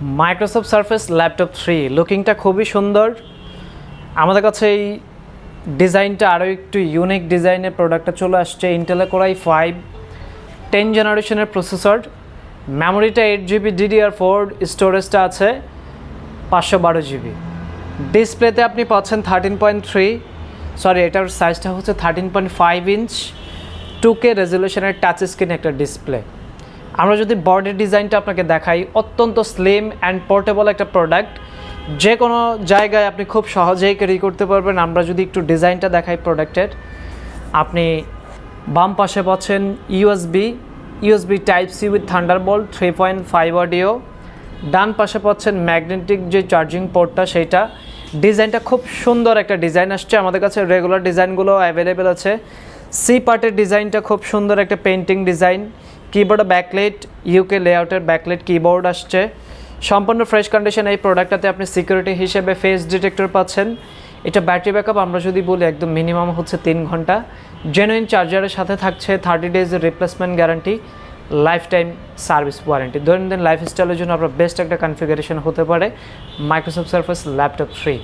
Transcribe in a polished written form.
Microsoft surface laptop 3 লুকিংটা খুবই সুন্দর। আমাদের কাছে এই ডিজাইনটা আরও একটু ইউনিক ডিজাইনের প্রোডাক্টটা চলে আসছে। ইন্টেলের কোর i5 10 জেনারেশনের প্রসেসর, মেমোরিটা 8GB DDR4, স্টোরেজটা আছে 512GB। ডিসপ্লেতে আপনি পাচ্ছেন 13.3, সরি এটার সাইজটা হচ্ছে 13.5 ইঞ্চ 2K রেজলিউশনের টাচ স্ক্রিন একটা ডিসপ্লে। আমরা যদি বডির ডিজাইনটা আপনাকে দেখাই, অত্যন্ত স্লিম অ্যান্ড পোর্টেবল একটা প্রোডাক্ট, যে কোনো জায়গায় আপনি খুব সহজেই ক্যারি করতে পারবেন। আমরা যদি একটু ডিজাইনটা দেখাই প্রোডাক্টের, আপনি বাম পাশে পাচ্ছেন USB type C with Thunderbolt 3.5 audio, ডান পাশে পাচ্ছেন ম্যাগনেটিক যে চার্জিং পোর্টটা, সেইটা। ডিজাইনটা খুব সুন্দর একটা ডিজাইন আসছে। আমাদের কাছে রেগুলার ডিজাইনগুলো অ্যাভেলেবেল আছে। সি পার্টের ডিজাইনটা খুব সুন্দর একটা পেন্টিং ডিজাইন। কিবোর্ডে ব্যাকলাইট, ইউকে লেআউটের ব্যাকলাইট কিবোর্ড আসছে। সম্পূর্ণ ফ্রেশ কন্ডিশন। এই প্রোডাক্টটাতে আপনি সিকিউরিটি হিসেবে ফেস ডিটেক্টর পাচ্ছেন। এটা ব্যাটারি ব্যাকআপ আমরা যদি বলি একদম মিনিমাম হচ্ছে 3 ঘন্টা। জেনুইন চার্জারের সাথে থাকছে 30 ডেজের replacement guarantee, life time service warranty. দৈনন্দিন লাইফস্টাইলের জন্য আপনার বেস্ট একটা কনফিগারেশন হতে পারে মাইক্রোসফট সারফেস ল্যাপটপ 3।